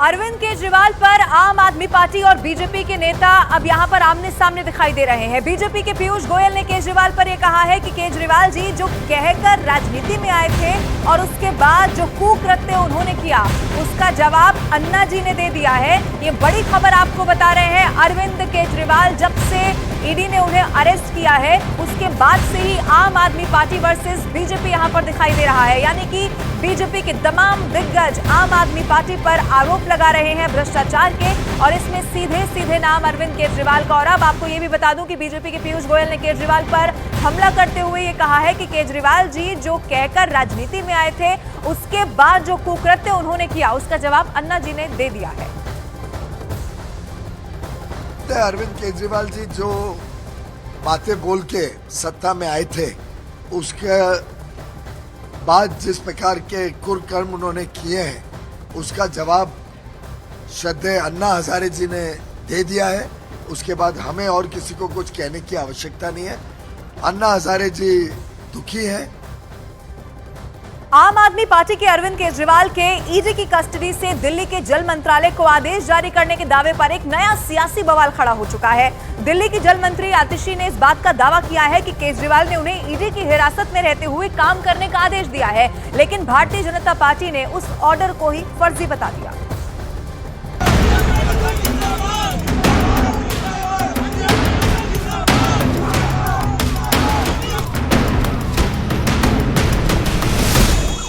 अरविंद केजरीवाल पर आम आदमी पार्टी और बीजेपी के नेता अब यहां पर आमने सामने दिखाई दे रहे हैं। बीजेपी के पीयूष गोयल ने केजरीवाल पर यह कहा है कि केजरीवाल जी जो कहकर राजनीति में आए थे और उसके बाद जो कुकृत्य उन्होंने किया उसका जवाब अन्ना जी ने दे दिया है। ये बड़ी खबर आपको बता रहे हैं। अरविंद केजरीवाल जब से ईडी ने उन्हें अरेस्ट किया है उसके बाद से ही आम आदमी पार्टी वर्सेस बीजेपी यहां पर दिखाई दे रहा है, यानी कि बीजेपी के तमाम दिग्गज आम आदमी पार्टी पर आरोप लगा रहे हैं भ्रष्टाचार के, और इसमें सीधे सीधे नाम अरविंद केजरीवाल का। और अब आपको यह भी बता दूं कि बीजेपी के पीयूष गोयल ने केजरीवाल पर हमला करते हुए ये कहा है कि केजरीवाल जी जो कहकर राजनीति में आए थे उसके बाद जो कुकृत्य उन्होंने किया उसका जवाब अन्ना जी ने दे दिया है। अरविंद केजरीवाल जी जो बातें बोल के सत्ता में आए थे उसके बाद जिस प्रकार के कुकर्म उन्होंने किए हैं उसका जवाब श्रद्धेय अन्ना हजारे जी ने दे दिया है। उसके बाद हमें और किसी को कुछ कहने की आवश्यकता नहीं है। अन्ना हजारे जी दुखी हैं। आम आदमी पार्टी के अरविंद केजरीवाल के ईडी की कस्टडी से दिल्ली के जल मंत्रालय को आदेश जारी करने के दावे पर एक नया सियासी बवाल खड़ा हो चुका है। दिल्ली की जल मंत्री आतिशी ने इस बात का दावा किया है कि केजरीवाल ने उन्हें ईडी की हिरासत में रहते हुए काम करने का आदेश दिया है, लेकिन भारतीय जनता पार्टी ने उस ऑर्डर को ही फर्जी बता दिया।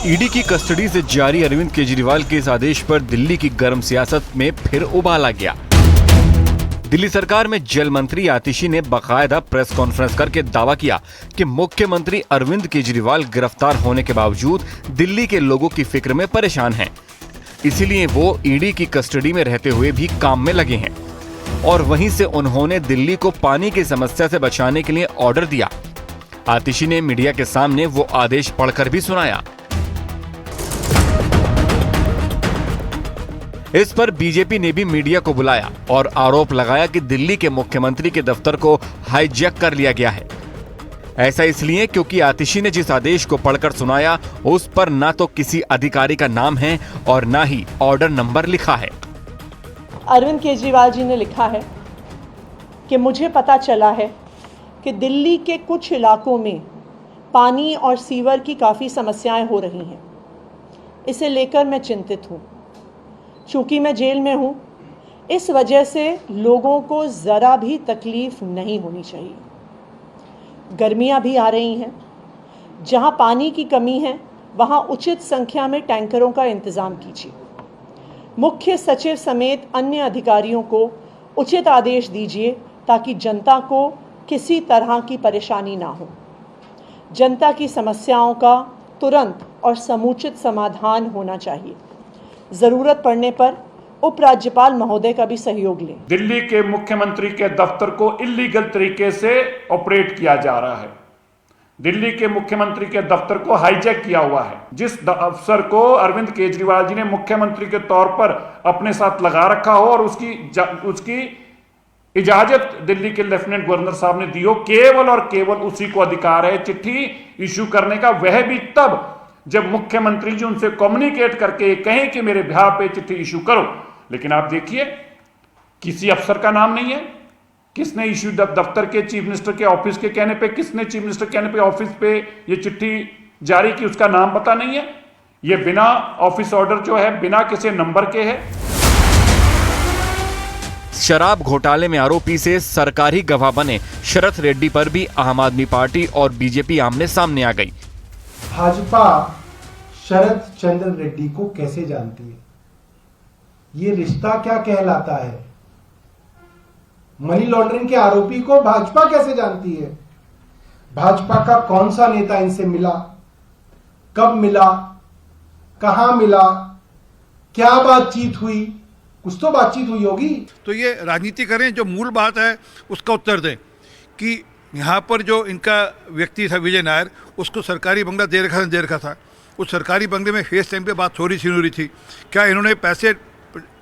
ईडी की कस्टडी से जारी अरविंद केजरीवाल के इस आदेश पर दिल्ली की गर्म सियासत में फिर उबाल आ गया। दिल्ली सरकार में जल मंत्री आतिशी ने बाकायदा प्रेस कॉन्फ्रेंस करके दावा किया कि मुख्यमंत्री अरविंद केजरीवाल गिरफ्तार होने के बावजूद दिल्ली के लोगों की फिक्र में परेशान हैं। इसीलिए वो ईडी की कस्टडी में रहते हुए भी काम में लगे हैं। और वहीं से उन्होंने दिल्ली को पानी की समस्या से बचाने के लिए ऑर्डर दिया। आतिशी ने मीडिया के सामने वो आदेश पढ़कर भी सुनाया। इस पर बीजेपी ने भी मीडिया को बुलाया और आरोप लगाया कि दिल्ली के मुख्यमंत्री के दफ्तर को हाईजैक कर लिया गया है। ऐसा इसलिए क्योंकि आतिशी ने जिस आदेश को पढ़कर सुनाया उस पर ना तो किसी अधिकारी का नाम है और ना ही ऑर्डर नंबर लिखा है। अरविंद केजरीवाल जी ने लिखा है कि मुझे पता चला है कि दिल्ली के कुछ इलाकों में पानी और सीवर की काफ़ी समस्याएं हो रही हैं। इसे लेकर मैं चिंतित हूँ। चूँकि मैं जेल में हूँ, इस वजह से लोगों को ज़रा भी तकलीफ़ नहीं होनी चाहिए। गर्मियाँ भी आ रही हैं। जहाँ पानी की कमी है वहाँ उचित संख्या में टैंकरों का इंतज़ाम कीजिए। मुख्य सचिव समेत अन्य अधिकारियों को उचित आदेश दीजिए ताकि जनता को किसी तरह की परेशानी ना हो। जनता की समस्याओं का तुरंत और समुचित समाधान होना चाहिए। जरूरत पड़ने पर उपराज्यपाल महोदय का भी सहयोग लें। दिल्ली के मुख्यमंत्री के दफ्तर को इल्लीगल तरीके से ऑपरेट किया जा रहा है। दिल्ली के मुख्यमंत्री के दफ्तर को हाईजैक किया हुआ है। जिस अफसर को अरविंद केजरीवाल जी ने मुख्यमंत्री के तौर पर अपने साथ लगा रखा हो और उसकी इजाजत दिल्ली के लेफ्टिनेंट गवर्नर साहब ने दी हो, केवल और केवल उसी को अधिकार है चिट्ठी इशू करने का, वह भी तब जब मुख्यमंत्री जी उनसे कम्युनिकेट करके कहें कि मेरे बिहार पे चिट्ठी इशू करो। लेकिन आप देखिए किसी अफसर का नाम नहीं है। किसने इशू दफ्तर के चीफ मिनिस्टर के ऑफिस के कहने पे, किसने चीफ मिनिस्टर कहने पे ऑफिस पे ये चिट्ठी जारी की, उसका नाम पता नहीं है। ये बिना ऑफिस ऑर्डर जो है बिना किसी नंबर के है। शराब घोटाले में आरोपी से सरकारी गवाह बने शरद रेड्डी पर भी आम आदमी पार्टी और बीजेपी आमने सामने आ गई। भाजपा शरद चंद्र रेड्डी को कैसे जानती है? ये रिश्ता क्या कहलाता है? मनी लॉन्ड्रिंग के आरोपी को भाजपा कैसे जानती है? भाजपा का कौन सा नेता इनसे मिला, कब मिला, कहां मिला, क्या बातचीत हुई? कुछ तो बातचीत हुई होगी। तो ये राजनीति करें, जो मूल बात है उसका उत्तर दें कि यहाँ पर जो इनका व्यक्ति था विजय नायर, उसको सरकारी बंगला दे रखा था। उस सरकारी बंगले में फेस टाइम पे बात थोड़ी सी हो रही थी। क्या इन्होंने पैसे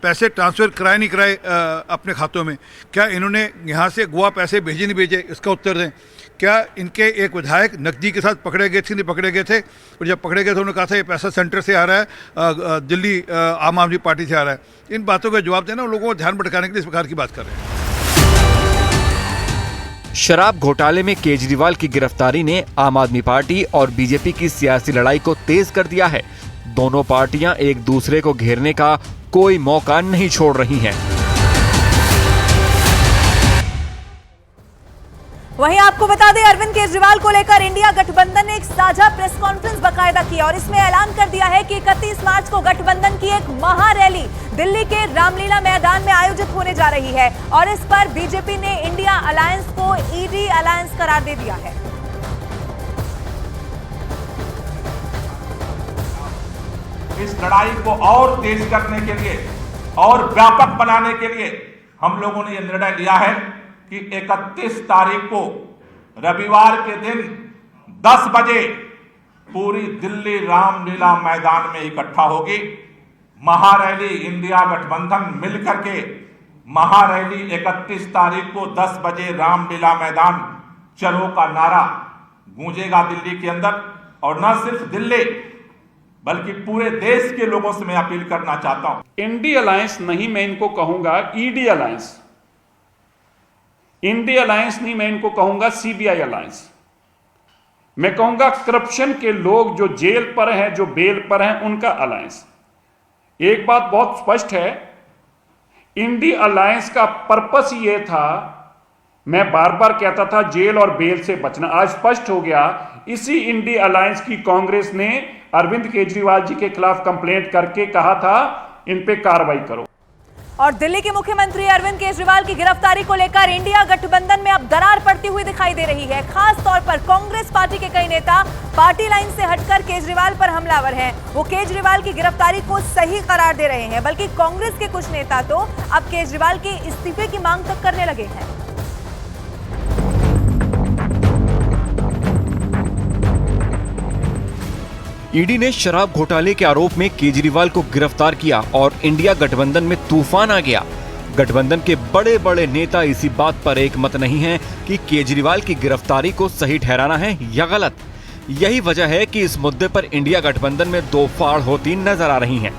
पैसे ट्रांसफ़र कराए नहीं कराए अपने खातों में? क्या इन्होंने यहाँ से गोवा पैसे भेजे नहीं भेजे? इसका उत्तर दें। क्या इनके एक विधायक नकदी के साथ पकड़े गए थे, नहीं पकड़े गए थे? और जब पकड़े गए तो उन्होंने कहा था ये पैसा सेंटर से आ रहा है, दिल्ली आम आदमी पार्टी से आ रहा है। इन बातों का जवाब देना, उन लोगों को ध्यान भटकाने के लिए इस प्रकार की बात कर रहे हैं। शराब घोटाले में केजरीवाल की गिरफ्तारी ने आम आदमी पार्टी और बीजेपी की सियासी लड़ाई को तेज कर दिया है। दोनों पार्टियां एक दूसरे को घेरने का कोई मौका नहीं छोड़ रही हैं। वहीं आपको बता दें, अरविंद केजरीवाल को लेकर इंडिया गठबंधन ने एक साझा प्रेस कॉन्फ्रेंस बाकायदा की और इसमें ऐलान कर दिया है कि 31 मार्च को गठबंधन की एक महारैली दिल्ली के रामलीला मैदान में आयोजित होने जा रही है और इस पर बीजेपी ने इंडिया अलायंस को ईडी अलायंस करार दे दिया है। इस लड़ाई को और तेज करने के लिए और व्यापक बनाने के लिए हम लोगों ने यह निर्णय लिया है कि 31 तारीख को रविवार के दिन 10 बजे पूरी दिल्ली रामलीला मैदान में इकट्ठा होगी। महारैली इंडिया गठबंधन मिलकर के महारैली 31 तारीख को 10 बजे रामलीला मैदान चलो का नारा गूंजेगा दिल्ली के अंदर। और न सिर्फ दिल्ली बल्कि पूरे देश के लोगों से मैं अपील करना चाहता हूं। इंडी अलायंस नहीं, मैं इनको कहूंगा ईडी अलायंस। इंडी अलायंस नहीं, मैं इनको कहूंगा सीबीआई अलायंस। मैं कहूंगा करप्शन के लोग जो जेल पर हैं, जो बेल पर हैं, उनका अलायंस। एक बात बहुत स्पष्ट है, इंडी अलायंस का पर्पस ये था, मैं बार बार कहता था जेल और बेल से बचना, आज स्पष्ट हो गया। इसी इंडी अलायंस की कांग्रेस ने अरविंद केजरीवाल जी के खिलाफ कंप्लेंट करके कहा था इन पे कार्रवाई करो। और दिल्ली के मुख्यमंत्री अरविंद केजरीवाल की गिरफ्तारी को लेकर इंडिया गठबंधन में अब दरार पड़ती हुई दिखाई दे रही है। खास तौर पर कांग्रेस पार्टी के कई नेता पार्टी लाइन से हटकर केजरीवाल पर हमलावर हैं। वो केजरीवाल की गिरफ्तारी को सही करार दे रहे हैं, बल्कि कांग्रेस के कुछ नेता तो अब केजरीवाल के इस्तीफे की मांग तक करने लगे हैं। ईडी ने शराब घोटाले के आरोप में केजरीवाल को गिरफ्तार किया और इंडिया गठबंधन में तूफान आ गया। गठबंधन के बड़े बड़े नेता इसी बात पर एकमत नहीं हैं कि केजरीवाल की गिरफ्तारी को सही ठहराना है या गलत। यही वजह है कि इस मुद्दे पर इंडिया गठबंधन में दो फाड़ होती नजर आ रही हैं।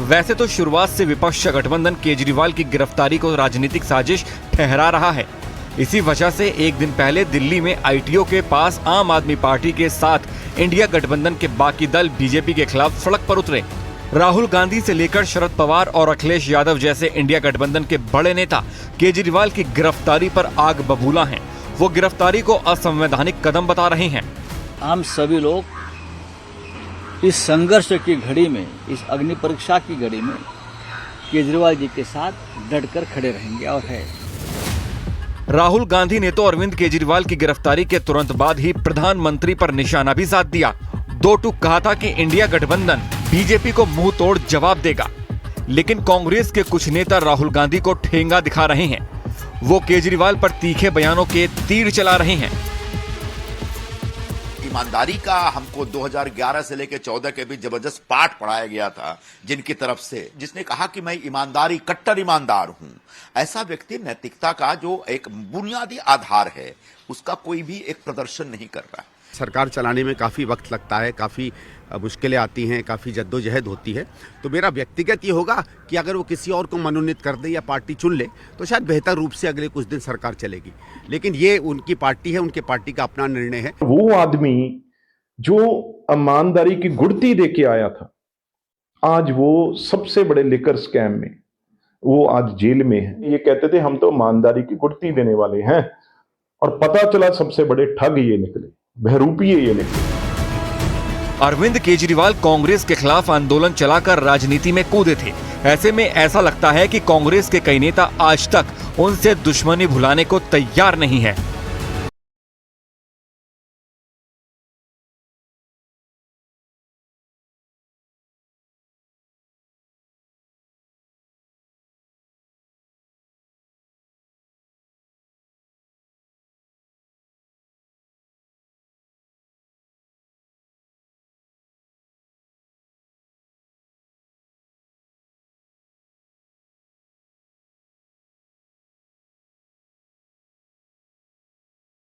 वैसे तो शुरुआत से विपक्ष गठबंधन केजरीवाल की गिरफ्तारी को राजनीतिक साजिश ठहरा रहा है। इसी वजह से एक दिन पहले दिल्ली में आईटीओ के पास आम आदमी पार्टी के साथ इंडिया गठबंधन के बाकी दल बीजेपी के खिलाफ सड़क पर उतरे। राहुल गांधी से लेकर शरद पवार और अखिलेश यादव जैसे इंडिया गठबंधन के बड़े नेता केजरीवाल की गिरफ्तारी पर आग बबूला हैं। वो गिरफ्तारी को असंवैधानिक कदम बता रहे हैं। हम सभी लोग इस संघर्ष की घड़ी में, इस अग्नि परीक्षा की घड़ी में केजरीवाल जी के साथ डटकर खड़े रहेंगे और है। राहुल गांधी ने तो अरविंद केजरीवाल की गिरफ्तारी के तुरंत बाद ही प्रधानमंत्री पर निशाना भी साध दिया। दो टूक कहा था कि इंडिया गठबंधन बीजेपी को मुंह तोड़ जवाब देगा। लेकिन कांग्रेस के कुछ नेता राहुल गांधी को ठेंगा दिखा रहे हैं। वो केजरीवाल पर तीखे बयानों के तीर चला रहे हैं। ईमानदारी का हमको 2011 से लेकर 14 के बीच जबरदस्त पाठ पढ़ाया गया था जिनकी तरफ से, जिसने कहा कि मैं ईमानदारी, कट्टर ईमानदार हूं। ऐसा व्यक्ति नैतिकता का जो एक बुनियादी आधार है उसका कोई भी एक प्रदर्शन नहीं कर रहा है। सरकार चलाने में काफ़ी वक्त लगता है, काफ़ी मुश्किलें आती हैं, काफ़ी जद्दोजहद होती है। तो मेरा व्यक्तिगत ये होगा कि अगर वो किसी और को मनोनीत कर दे या पार्टी चुन ले तो शायद बेहतर रूप से अगले कुछ दिन सरकार चलेगी। लेकिन ये उनकी पार्टी है, उनके पार्टी का अपना निर्णय है। वो आदमी जो ईमानदारी की गुड़ती दे के आया था, आज वो सबसे बड़े लिकर स्कैम में वो आज जेल में है। ये कहते थे हम तो ईमानदारी की गुड़ती देने वाले हैं, और पता चला सबसे बड़े ठग ये निकले, बहरूपिये ये निकले। अरविंद केजरीवाल कांग्रेस के खिलाफ आंदोलन चलाकर राजनीति में कूदे थे। ऐसे में ऐसा लगता है कि कांग्रेस के कई नेता आज तक उनसे दुश्मनी भुलाने को तैयार नहीं है।